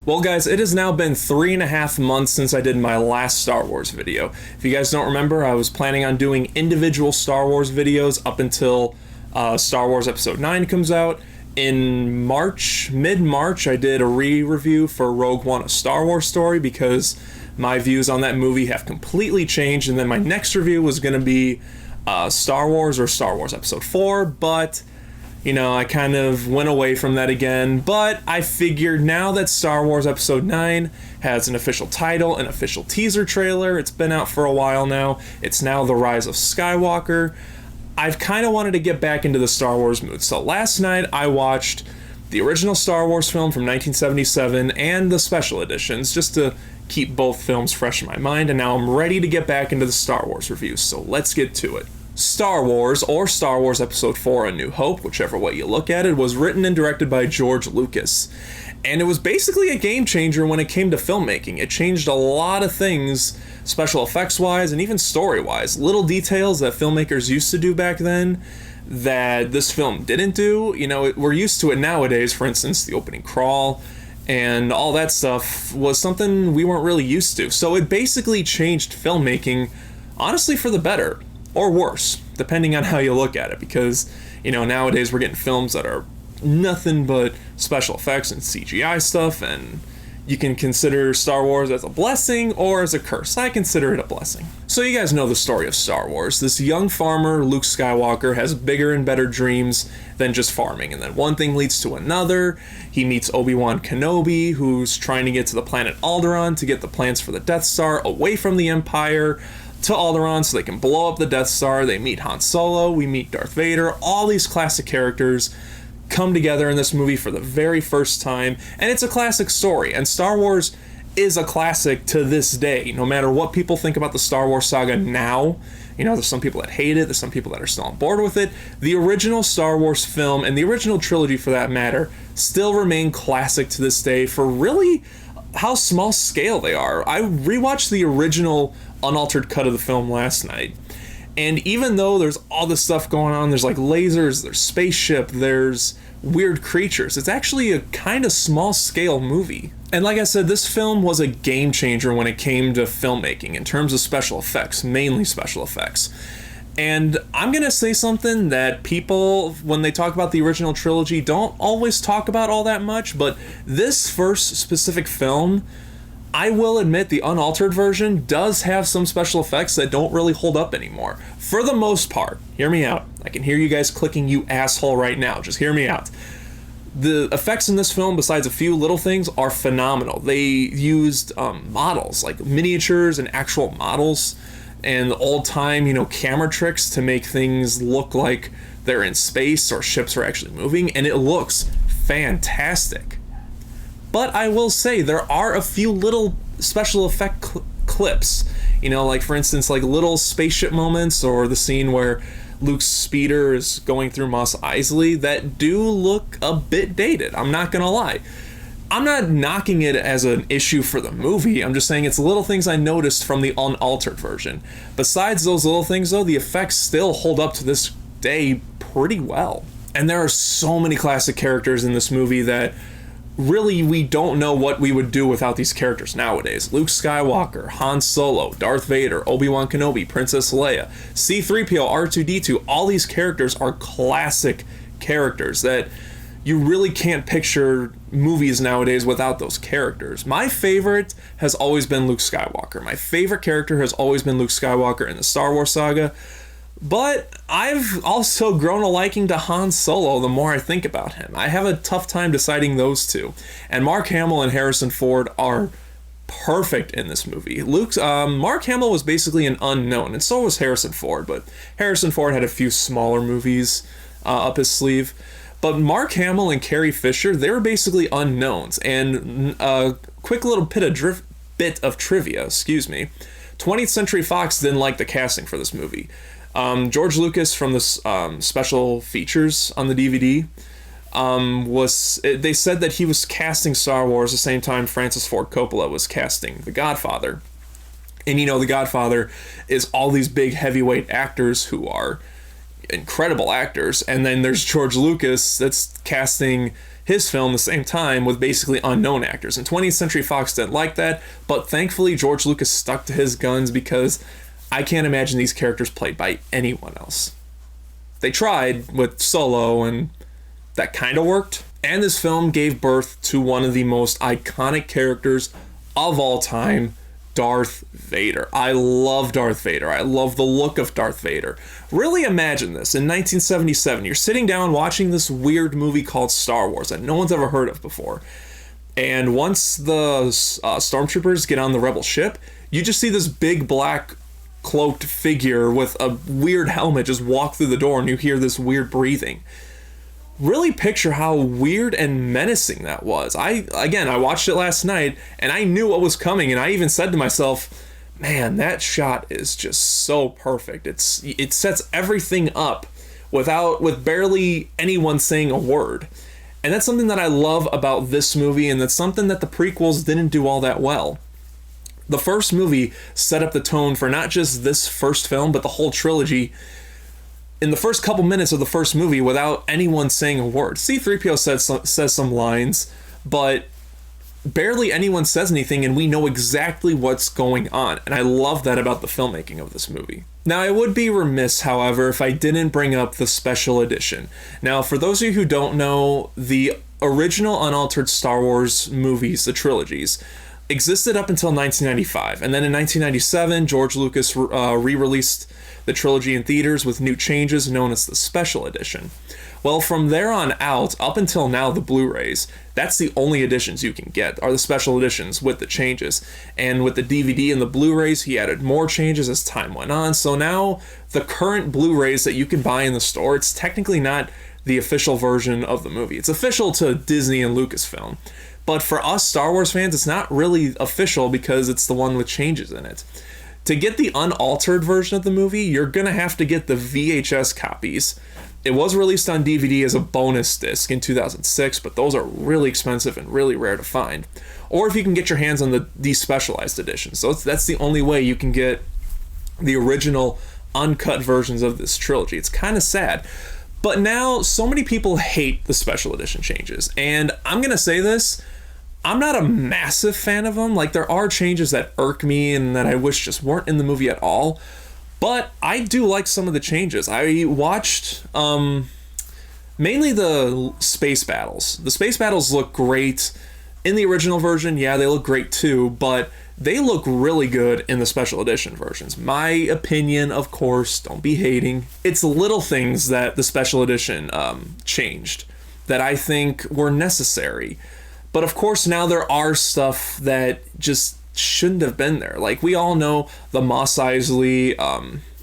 Well guys, it has now been 3.5 months since I did my last Star Wars video. If you guys don't remember, I was planning on doing individual Star Wars videos up until Star Wars Episode 9 comes out. In March, mid-March, I did a re-review for Rogue One, A Star Wars Story, because my views on that movie have completely changed, and then my next review was going to be Star Wars or Star Wars Episode 4, but you know, I kind of went away from that again. But I figured now that Star Wars Episode 9 has an official title, an official teaser trailer, it's been out for a while now, it's now The Rise of Skywalker, I've kind of wanted to get back into the Star Wars mood. So last night I watched the original Star Wars film from 1977 and the special editions, just to keep both films fresh in my mind, and now I'm ready to get back into the Star Wars reviews, so let's get to it. Star Wars, or Star Wars Episode 4 A New Hope, whichever way you look at it, was written and directed by George Lucas. And it was basically a game changer when it came to filmmaking. It changed a lot of things, special effects wise and even story wise. Little details that filmmakers used to do back then that this film didn't do. You know, we're used to it nowadays. For instance, the opening crawl and all that stuff was something we weren't really used to. So it basically changed filmmaking, honestly, for the better. Or worse, depending on how you look at it, because, you know, nowadays we're getting films that are nothing but special effects and CGI stuff, and you can consider Star Wars as a blessing or as a curse. I consider it a blessing. So you guys know the story of Star Wars. This young farmer, Luke Skywalker, has bigger and better dreams than just farming, and then one thing leads to another. He meets Obi-Wan Kenobi, who's trying to get to the planet Alderaan to get the plans for the Death Star away from the Empire to Alderaan so they can blow up the Death Star. They meet Han Solo, we meet Darth Vader, all these classic characters come together in this movie for the very first time, and it's a classic story, and Star Wars is a classic to this day. No matter what people think about the Star Wars saga now, you know, there's some people that hate it, there's some people that are still on board with it, the original Star Wars film, and the original trilogy for that matter, still remain classic to this day for really how small scale they are. I rewatched the original unaltered cut of the film last night, and even though there's all this stuff going on, there's like lasers, there's spaceship, there's weird creatures, it's actually a kind of small scale movie. And like I said, this film was a game changer when it came to filmmaking in terms of special effects, mainly special effects. And I'm gonna say something that people, when they talk about the original trilogy, don't always talk about all that much, but this first specific film, I will admit the unaltered version does have some special effects that don't really hold up anymore. For the most part, hear me out. I can hear you guys clicking, you asshole, right now. Just hear me out. The effects in this film, besides a few little things, are phenomenal. They used models, like miniatures and actual models, and old-time, you know, camera tricks to make things look like they're in space or ships are actually moving, and it looks fantastic. But I will say, there are a few little special effect clips, you know, like for instance, like little spaceship moments, or the scene where Luke's speeder is going through Mos Eisley, that do look a bit dated, I'm not gonna lie. I'm not knocking it as an issue for the movie, I'm just saying it's little things I noticed from the unaltered version. Besides those little things though, the effects still hold up to this day pretty well. And there are so many classic characters in this movie that really we don't know what we would do without these characters nowadays. Luke Skywalker, Han Solo, Darth Vader, Obi-Wan Kenobi, Princess Leia, C-3PO, R2-D2, all these characters are classic characters that you really can't picture movies nowadays without those characters. My favorite has always been Luke Skywalker. My favorite character has always been Luke Skywalker in the Star Wars saga. But I've also grown a liking to Han Solo the more I think about him. I have a tough time deciding those two. And Mark Hamill and Harrison Ford are perfect in this movie. Mark Hamill was basically an unknown, and so was Harrison Ford, but Harrison Ford had a few smaller movies up his sleeve. But Mark Hamill and Carrie Fisher, they were basically unknowns. And a quick little bit of trivia, 20th Century Fox didn't like the casting for this movie. George Lucas, from the special features on the DVD, they said that he was casting Star Wars the same time Francis Ford Coppola was casting The Godfather. And you know, The Godfather is all these big heavyweight actors who are incredible actors, and then there's George Lucas that's casting his film the same time with basically unknown actors. And 20th Century Fox didn't like that, but thankfully George Lucas stuck to his guns because I can't imagine these characters played by anyone else. They tried with Solo, and that kind of worked. And this film gave birth to one of the most iconic characters of all time, Darth Vader. I love Darth Vader. I love the look of Darth Vader. Really imagine this. In 1977, you're sitting down watching this weird movie called Star Wars that no one's ever heard of before. And once the stormtroopers get on the rebel ship, you just see this big black cloaked figure with a weird helmet just walk through the door, and you hear this weird breathing. Really picture how weird and menacing that was. I watched it last night, and I knew what was coming, and I even said to myself, man, that shot is just so perfect. It sets everything up with barely anyone saying a word. And that's something that I love about this movie, and that's something that the prequels didn't do all that well. The first movie set up the tone for not just this first film, but the whole trilogy in the first couple minutes of the first movie without anyone saying a word. C-3PO says some lines, but barely anyone says anything, and we know exactly what's going on. And I love that about the filmmaking of this movie. Now, I would be remiss, however, if I didn't bring up the special edition. Now, for those of you who don't know, the original unaltered Star Wars movies, the trilogies, existed up until 1995. And then in 1997, George Lucas re-released the trilogy in theaters with new changes known as the Special Edition. Well, from there on out, up until now, the Blu-rays, that's the only editions you can get, are the special editions with the changes. And with the DVD and the Blu-rays, he added more changes as time went on. So now, the current Blu-rays that you can buy in the store, it's technically not the official version of the movie. It's official to Disney and Lucasfilm. But for us Star Wars fans, it's not really official because it's the one with changes in it. To get the unaltered version of the movie, you're going to have to get the VHS copies. It was released on DVD as a bonus disc in 2006, but those are really expensive and really rare to find. Or if you can get your hands on the despecialized editions. So that's the only way you can get the original uncut versions of this trilogy. It's kind of sad. But now, so many people hate the special edition changes. And I'm going to say this, I'm not a massive fan of them. Like, there are changes that irk me and that I wish just weren't in the movie at all. But I do like some of the changes. I watched mainly the space battles. The space battles look great in the original version. Yeah, they look great too, but they look really good in the special edition versions. My opinion, of course, don't be hating. It's little things that the special edition changed that I think were necessary. But of course, now there are stuff that just shouldn't have been there. Like, we all know the Mos Eisley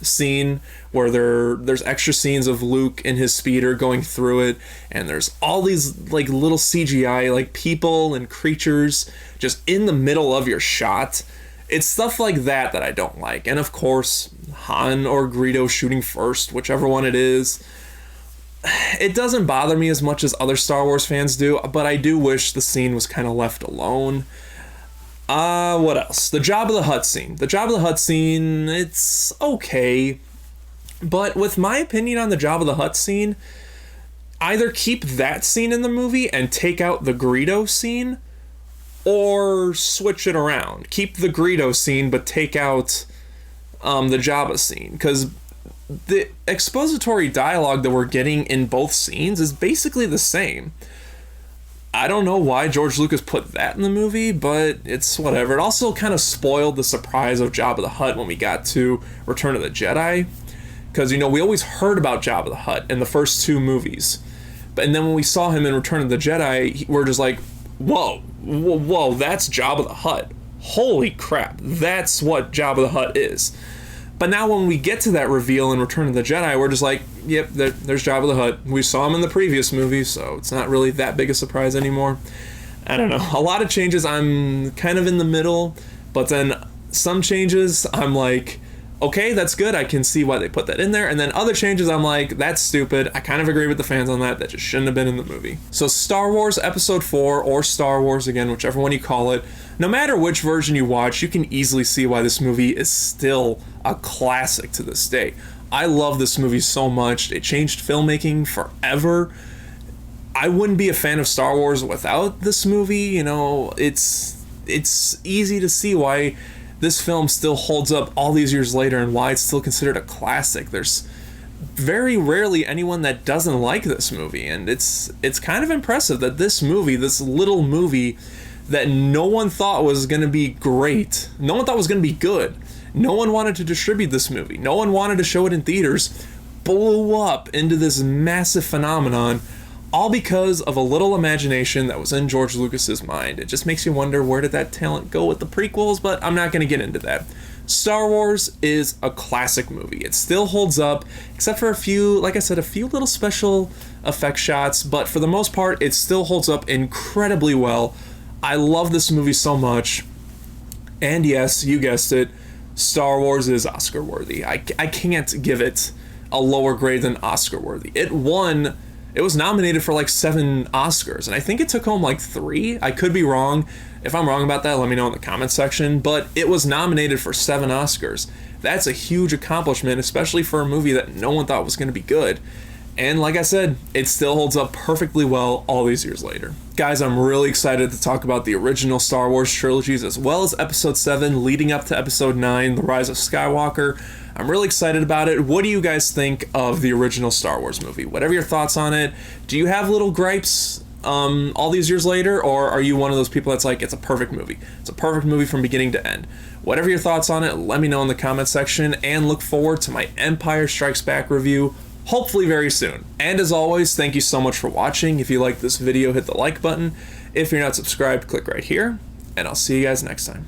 scene where there's extra scenes of Luke in his speeder going through it, and there's all these like little CGI like people and creatures just in the middle of your shot. It's stuff like that I don't like. And of course, Han or Greedo shooting first, whichever one it is. It doesn't bother me as much as other Star Wars fans do, but I do wish the scene was kind of left alone. What else? The Jabba the Hutt scene. The Jabba the Hutt scene, it's okay. But with my opinion on the Jabba the Hutt scene, either keep that scene in the movie and take out the Greedo scene, or switch it around. Keep the Greedo scene, but take out the Jabba scene. Because the expository dialogue that we're getting in both scenes is basically the same. I don't know why George Lucas put that in the movie, but it's whatever. It also kind of spoiled the surprise of Jabba the Hutt when we got to Return of the Jedi. Because, you know, we always heard about Jabba the Hutt in the first two movies. And then when we saw him in Return of the Jedi, we're just like, whoa, that's Jabba the Hutt. Holy crap, that's what Jabba the Hutt is. But now when we get to that reveal in Return of the Jedi, we're just like, yep, there's Jabba the Hutt. We saw him in the previous movie, so it's not really that big a surprise anymore. I don't know. A lot of changes, I'm kind of in the middle, but then some changes, I'm like, okay, that's good. I can see why they put that in there. And then other changes, I'm like, that's stupid. I kind of agree with the fans on that. That just shouldn't have been in the movie. So Star Wars Episode 4, or Star Wars, again, whichever one you call it, no matter which version you watch, you can easily see why this movie is still a classic to this day. I love this movie so much. It changed filmmaking forever. I wouldn't be a fan of Star Wars without this movie. You know, it's easy to see why this film still holds up all these years later and why it's still considered a classic. There's very rarely anyone that doesn't like this movie, and it's kind of impressive that this movie, this little movie that no one thought was going to be great, no one thought was going to be good, no one wanted to distribute this movie, no one wanted to show it in theaters, blew up into this massive phenomenon, all because of a little imagination that was in George Lucas's mind. It just makes you wonder, where did that talent go with the prequels? But I'm not going to get into that. Star Wars is a classic movie. It still holds up, except for a few, like I said, a few little special effect shots, but for the most part, it still holds up incredibly well. I love this movie so much. And yes, you guessed it, Star Wars is Oscar worthy. I can't give it a lower grade than Oscar worthy. It was nominated for like 7 Oscars, and I think it took home like 3. I could be wrong. If I'm wrong about that, let me know in the comments section, but it was nominated for 7 Oscars. That's a huge accomplishment, especially for a movie that no one thought was going to be good. And like I said, it still holds up perfectly well all these years later. Guys, I'm really excited to talk about the original Star Wars trilogies as well as Episode 7 leading up to Episode 9, The Rise of Skywalker. I'm really excited about it. What do you guys think of the original Star Wars movie? Whatever your thoughts on it. Do you have little gripes all these years later, or are you one of those people that's like, it's a perfect movie? It's a perfect movie from beginning to end. Whatever your thoughts on it, let me know in the comment section, and look forward to my Empire Strikes Back review, hopefully very soon. And as always, thank you so much for watching. If you liked this video, hit the like button. If you're not subscribed, click right here, and I'll see you guys next time.